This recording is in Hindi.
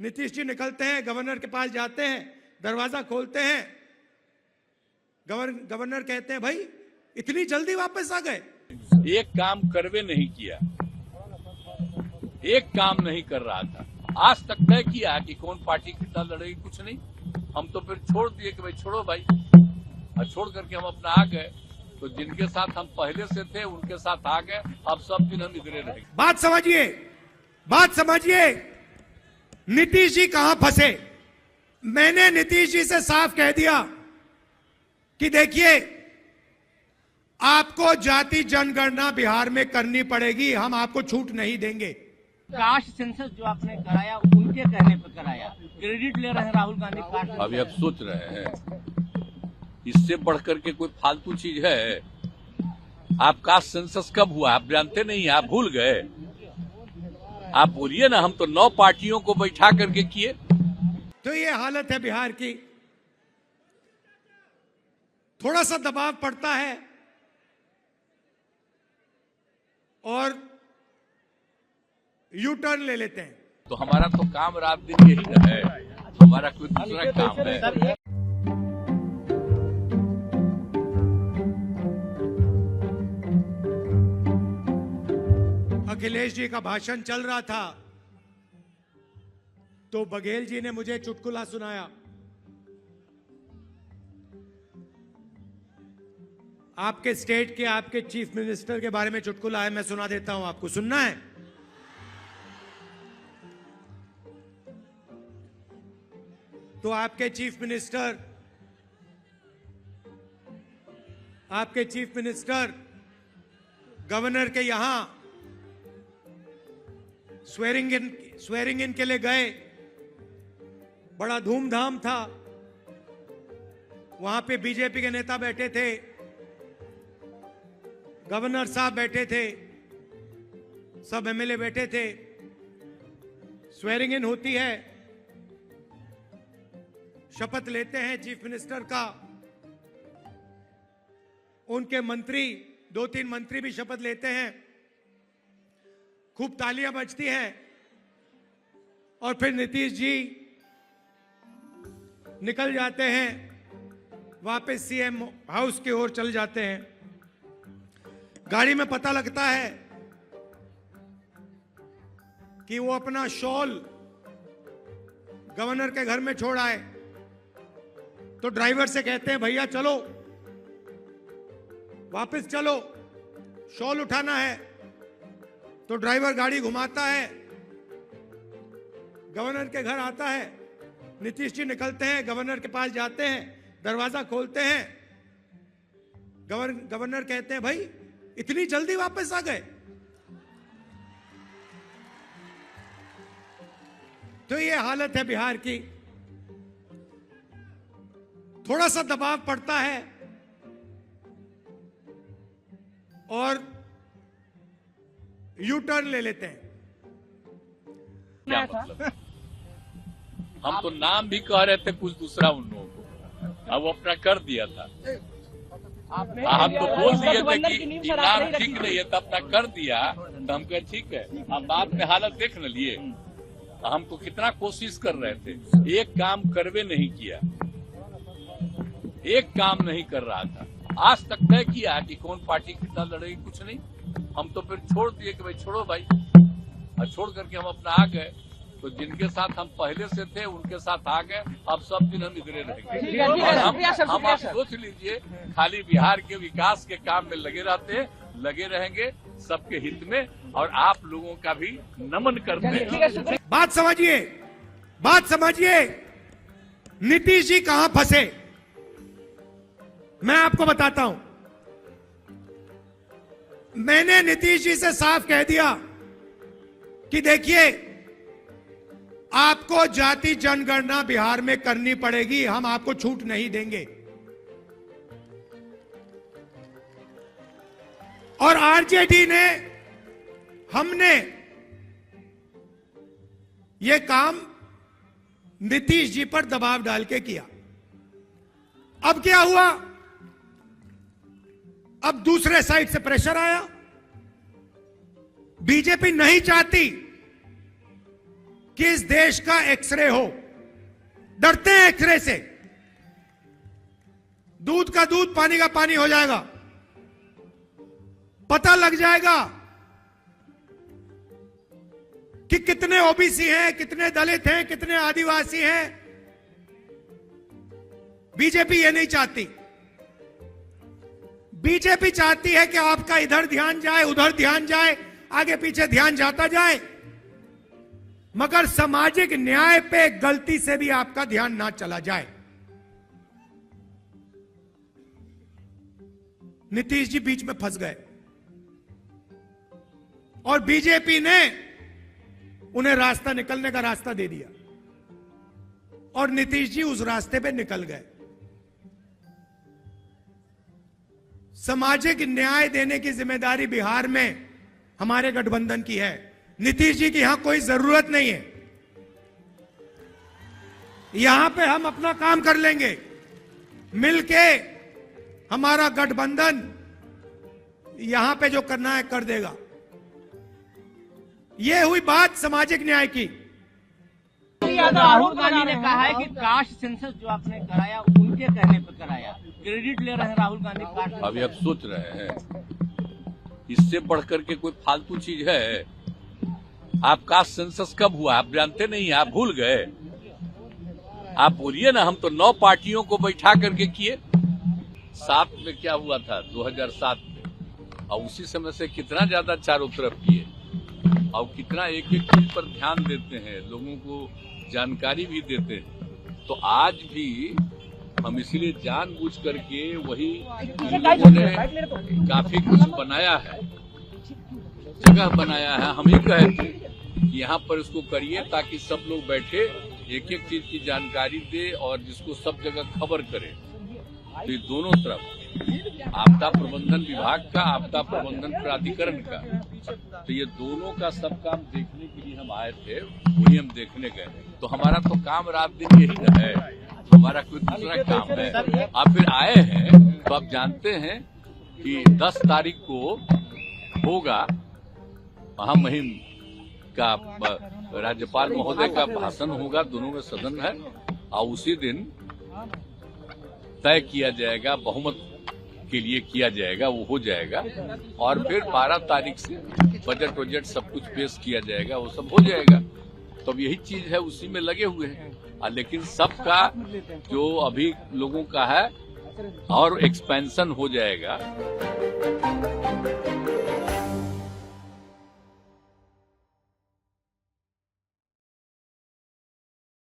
नीतीश जी निकलते हैं, गवर्नर के पास जाते हैं, दरवाजा खोलते हैं। गवर्नर कहते हैं, भाई इतनी जल्दी वापस आ गए। एक काम करवे नहीं किया, एक काम नहीं कर रहा था। आज तक तय किया कि कौन पार्टी कितना लड़ेगी, कुछ नहीं। हम तो फिर छोड़ दिए कि भाई छोड़ो भाई, और छोड़ करके हम अपना आ गए। तो जिनके साथ हम पहले से थे उनके साथ आ गए। अब सब दिन हम इधरे रहेंगे। बात समझिए, नीतीश जी कहां फंसे। मैंने नीतीश जी से साफ कह दिया कि देखिए, आपको जाति जनगणना बिहार में करनी पड़ेगी, हम आपको छूट नहीं देंगे। कास्ट सेंसस जो आपने कराया उनके कहने पर कराया, क्रेडिट ले रहे हैं राहुल गांधी कास्ट। अभी आप सोच रहे हैं इससे बढ़कर के कोई फालतू चीज है। आप कास्ट सेंसस कब हुआ आप जानते नहीं, आप भूल गए। आप बोलिए ना, हम तो 9 पार्टियों को बैठा करके किए। तो ये हालत है बिहार की। थोड़ा सा दबाव पड़ता है और यू टर्न ले लेते हैं। तो हमारा तो काम रात दिन यही ना है, हमारा कोई दूसरा काम है। अखिलेश जी का भाषण चल रहा था तो बघेल जी ने मुझे चुटकुला सुनाया। आपके स्टेट के आपके चीफ मिनिस्टर के बारे में चुटकुला है, मैं सुना देता हूं, आपको सुनना है। तो आपके चीफ मिनिस्टर गवर्नर के यहां स्वेरिंग इन के लिए गए। बड़ा धूमधाम था। वहां पे बीजेपी के नेता बैठे थे, गवर्नर साहब बैठे थे, सब एमएलए बैठे थे। स्वेरिंग इन होती है, शपथ लेते हैं चीफ मिनिस्टर का। उनके मंत्री 2-3 मंत्री भी शपथ लेते हैं। खूब तालियां बजती हैं और फिर नीतीश जी निकल जाते हैं, वापस सीएम हाउस की ओर चल जाते हैं। गाड़ी में पता लगता है कि वो अपना शॉल गवर्नर के घर में छोड़ आए। तो ड्राइवर से कहते हैं, भैया चलो वापस चलो, शॉल उठाना है। तो ड्राइवर गाड़ी घुमाता है, गवर्नर के घर आता है। नीतीश जी निकलते हैं, गवर्नर के पास जाते हैं, दरवाजा खोलते हैं। गवर्नर कहते हैं, भाई इतनी जल्दी वापस आ गए। तो ये हालत है बिहार की। थोड़ा सा दबाव पड़ता है और यू टर्न ले लेते हैं। क्या मतलब? हम तो नाम भी कह रहे थे कुछ दूसरा उन लोगों को, अब वो अपना कर दिया था। हम तो बोल दिए थे कि नाम ठीक नहीं है, तब तक कर दिया। तो हम कहे ठीक है, अब बाद में हालत देख न लिए। हम तो कितना कोशिश कर रहे थे, एक काम करवे नहीं किया, एक काम नहीं कर रहा था। आज तक तय किया कि कौन पार्टी कितना लड़ेगी, कुछ नहीं। हम तो फिर छोड़ दिए कि भाई छोड़ो भाई, और छोड़ करके हम अपना आ गए। तो जिनके साथ हम पहले से थे उनके साथ आ गए। अब सब दिन हम इधरे रहेंगे। और हम आप सोच लीजिए, खाली बिहार के विकास के काम में लगे रहते हैं, लगे रहेंगे सबके हित में, और आप लोगों का भी नमन करते हैं। बात समझिए, नीतीश जी कहां फंसे। मैं आपको बताता हूं। मैंने नीतीश जी से साफ कह दिया कि देखिए, आपको जाति जनगणना बिहार में करनी पड़ेगी, हम आपको छूट नहीं देंगे। और आरजेडी ने, हमने यह काम नीतीश जी पर दबाव डाल के किया। अब क्या हुआ? अब दूसरे साइड से प्रेशर आया। बीजेपी नहीं चाहती कि इस देश का एक्सरे हो। डरते हैं एक्सरे से। दूध का दूध, पानी का पानी हो जाएगा। पता लग जाएगा कि कितने ओबीसी हैं, कितने दलित हैं, कितने आदिवासी हैं। बीजेपी ये नहीं चाहती। बीजेपी चाहती है कि आपका इधर ध्यान जाए, उधर ध्यान जाए, आगे पीछे ध्यान जाता जाए, मगर सामाजिक न्याय पे गलती से भी आपका ध्यान ना चला जाए। नीतीश जी बीच में फंस गए और बीजेपी ने उन्हें रास्ता, निकलने का रास्ता दे दिया और नीतीश जी उस रास्ते पे निकल गए। सामाजिक न्याय देने की जिम्मेदारी बिहार में हमारे गठबंधन की है। नीतीश जी की यहां कोई जरूरत नहीं है। यहां पे हम अपना काम कर लेंगे मिलके। हमारा गठबंधन यहां पे जो करना है कर देगा। यह हुई बात सामाजिक न्याय की। राहुल गांधी ने कहा है कि कास्ट सेंसस जो आपने कराया उनके कहने पर कराया, क्रेडिट ले रहे हैं राहुल गांधी कास्ट। अभी आप सोच रहे हैं इससे बढ़कर के कोई फालतू चीज है? आप कास्ट सेंसस कब हुआ आप जानते नहीं, आप भूल गए? आप बोलिए ना, हम तो 9 पार्टियों को बैठा करके किए। 7 में क्या हुआ था, 2007 में, और उसी समय से कितना ज्यादा चारों तरफ किए और कितना एक एक चीज पर ध्यान देते हैं, लोगों को जानकारी भी देते हैं। तो आज भी हम इसीलिए जानबूझ करके वही लोगों ने काफी कुछ बनाया है, जगह बनाया है। हम ही कहे थे कि यहाँ पर इसको करिए ताकि सब लोग बैठे एक एक चीज की जानकारी दे और जिसको सब जगह खबर करे। तो ये दोनों तरफ आपदा प्रबंधन विभाग का, आपदा प्रबंधन प्राधिकरण का, तो ये दोनों का सब काम देखने के लिए हम आए थे, वही हम देखने गए। तो हमारा तो काम रात दिन यही न है, हमारा कोई दूसरा काम है। आप फिर आए हैं तो आप जानते हैं कि 10 तारीख को होगा महामहिम का, राज्यपाल महोदय का भाषण होगा, दोनों में सदन है, और उसी दिन तय किया जाएगा, बहुमत के लिए किया जाएगा, वो हो जाएगा। और फिर 12 तारीख से बजट सब कुछ पेश किया जाएगा, वो सब हो जाएगा। तो अब यही चीज है, उसी में लगे हुए हैं। लेकिन सबका जो अभी लोगों का है और एक्सपेंशन हो जाएगा।